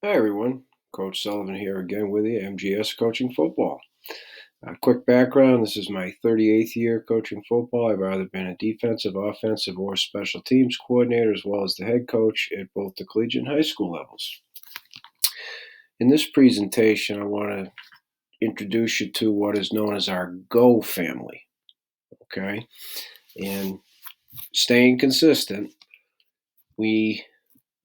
Hi everyone, Coach Sullivan here again with you, MGS Coaching Football. Quick background, this is my 38th year coaching football. I've either been a defensive, offensive, or special teams coordinator as well as the head coach at both the collegiate and high school levels. In this presentation, I want to introduce you to what is known as our Go family, okay? And staying consistent, we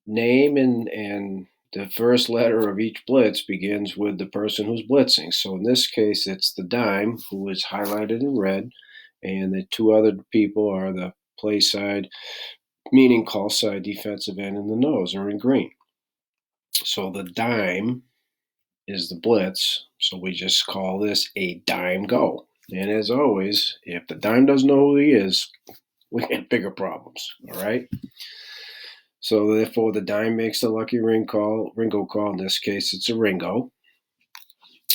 name and the first letter of each blitz begins with the person who's blitzing. So in this case, it's the dime, who is highlighted in red, and the two other people are the play side, meaning call side, defensive end, and the nose are in green. So the dime is the blitz, so we just call this a dime go. And as always, if the dime doesn't know who he is, we get bigger problems, all right? So therefore, the dime makes the lucky Ringo call. In this case, it's a Ringo.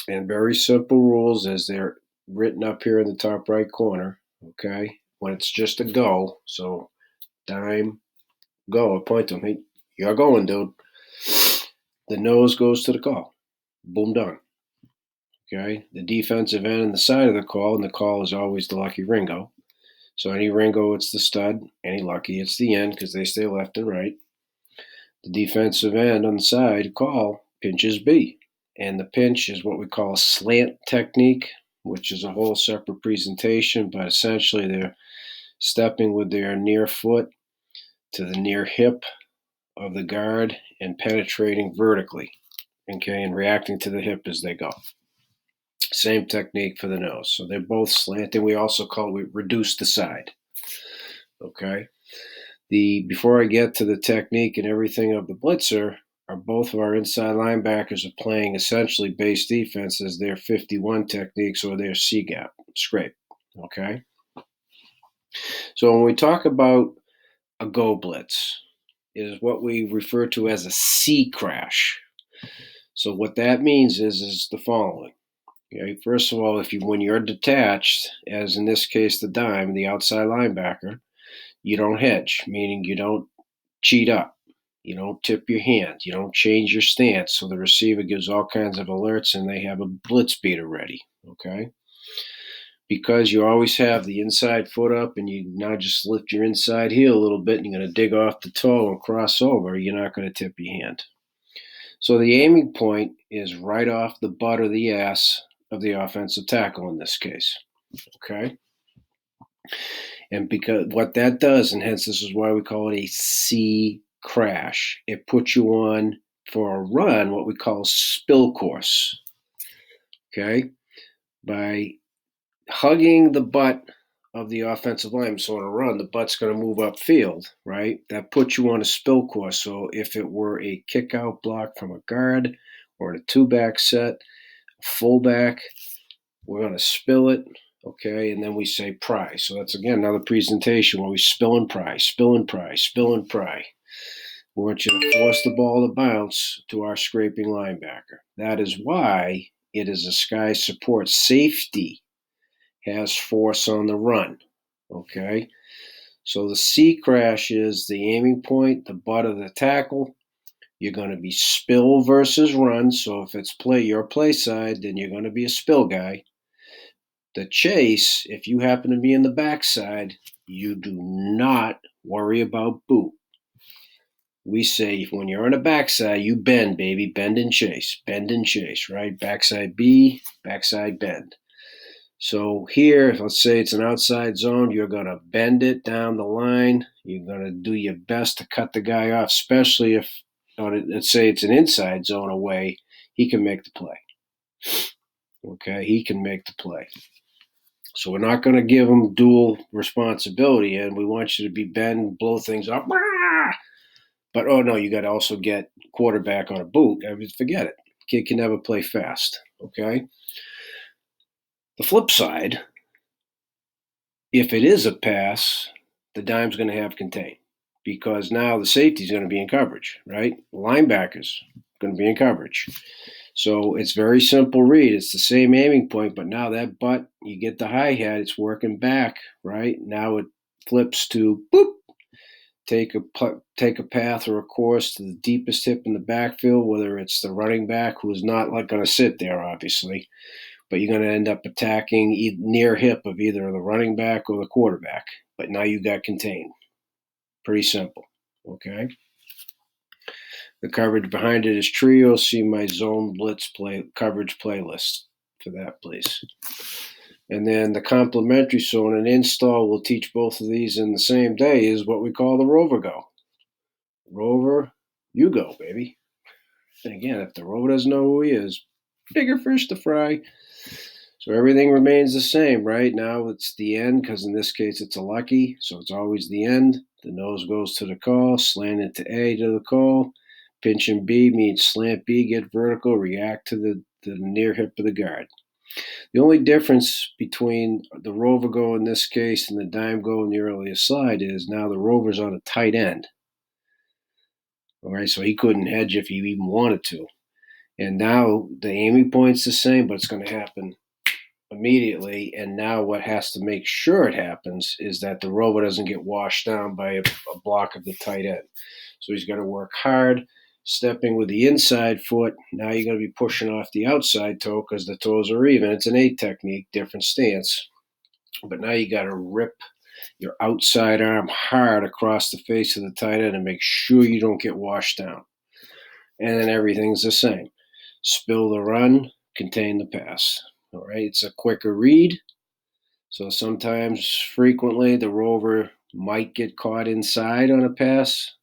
And very simple rules as they're written up here in the top right corner. Okay, when it's just a go, so dime go. I point to him. Hey, you're going, dude. The nose goes to the call. Boom, done. Okay, the defensive end and the side of the call, and the call is always the lucky Ringo. So any Ringo, it's the stud. Any lucky, it's the end because they stay left and right. The defensive end on the side call pinches B. And the pinch is what we call a slant technique, which is a whole separate presentation, but essentially they're stepping with their near foot to the near hip of the guard and penetrating vertically, okay, and reacting to the hip as they go. Same technique for the nose. So they're both slanting. We also we reduce the side, okay? Before I get to the technique and everything of the blitzer, both of our inside linebackers are playing essentially base defense as their 51 techniques or their C gap scrape. Okay. So when we talk about a go blitz, it is what we refer to as a C crash. So what that means is the following. Okay. First of all, when you're detached, as in this case the dime, the outside linebacker, you don't hedge, meaning you don't cheat up. You don't tip your hand. You don't change your stance. So the receiver gives all kinds of alerts and they have a blitz beater ready. Okay. Because you always have the inside foot up and you now just lift your inside heel a little bit and you're going to dig off the toe and cross over, you're not going to tip your hand. So the aiming point is right off the butt or the ass of the offensive tackle in this case. Okay. And because what that does, and hence this is why we call it a C crash, it puts you on for a run, what we call spill course. Okay? By hugging the butt of the offensive line, so on a run, the butt's going to move upfield, right? That puts you on a spill course. So if it were a kick out block from a guard or in a two back set, a fullback, we're going to spill it. Okay, and then we say pry. So that's again another presentation where we spill and pry, spill and pry, spill and pry. We want you to force the ball to bounce to our scraping linebacker. That is why it is a sky support. Safety has force on the run. Okay, so the C crash is the aiming point, the butt of the tackle. You're going to be spill versus run. So if it's your play side, then you're going to be a spill guy. The chase, if you happen to be in the backside, you do not worry about boot. We say when you're on the backside, you bend, baby, bend and chase, right? Backside B, backside bend. So here, let's say it's an outside zone, you're going to bend it down the line. You're going to do your best to cut the guy off, especially if, let's say it's an inside zone away, he can make the play. Okay, he can make the play. So we're not going to give them dual responsibility, and we want you to be bend, blow things up. But oh no, you got to also get quarterback on a boot. I mean, forget it. Kid can never play fast. Okay. The flip side, if it is a pass, the dime's going to have contain because now the safety's going to be in coverage, right? The linebacker's going to be in coverage. So it's very simple read. It's the same aiming point, but now that butt, you get the hi-hat, it's working back, right? Now it flips to boop. take a path or a course to the deepest hip in the backfield, whether it's the running back who's not like going to sit there, obviously, but you're going to end up attacking near hip of either the running back or the quarterback. But now you got contained. Pretty simple. Okay. The coverage behind it is trio. See my zone blitz coverage playlist for that, please. And then the complementary, so in an install, we'll teach both of these in the same day, is what we call the Rover Go. Rover, you go, baby. And again, if the Rover doesn't know who he is, bigger fish to fry. So everything remains the same, right? Now it's the end, because in this case it's a lucky, so it's always the end. The nose goes to the call, slant it to A to the call. Pinch and B means slant B, get vertical, react to the near hip of the guard. The only difference between the Rover Go in this case and the Dime Go in the earlier slide is now the Rover's on a tight end. All right, so he couldn't hedge if he even wanted to. And now the aiming point's the same, but it's going to happen immediately. And now what has to make sure it happens is that the Rover doesn't get washed down by a block of the tight end. So he's got to work hard, stepping with the inside foot. Now you're going to be pushing off the outside toe because the toes are even. It's an 8 technique, different stance. But now you got to rip your outside arm hard across the face of the tight end and make sure you don't get washed down. And then everything's the same. Spill the run, contain the pass. All right, it's a quicker read. So sometimes, frequently, the Rover might get caught inside on a pass.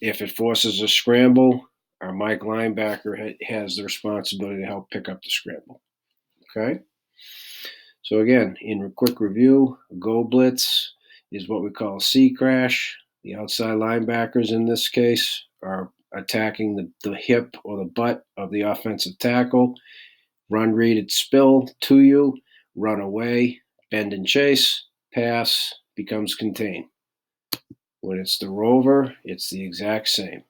If it forces a scramble, our Mike linebacker has the responsibility to help pick up the scramble. Okay? So again, in a quick review, a go blitz is what we call a C crash. The outside linebackers in this case are attacking the hip or the butt of the offensive tackle. Run, read it, spill to you, run away, bend and chase, pass, becomes contain. When it's the Rover, it's the exact same.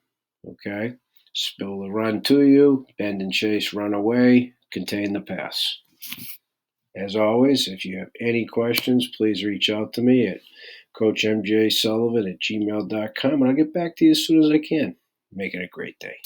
Okay? Spill the run to you, bend and chase, run away, contain the pass. As always, if you have any questions, please reach out to me at coachmjsullivan@gmail.com, and I'll get back to you as soon as I can. Make it a great day.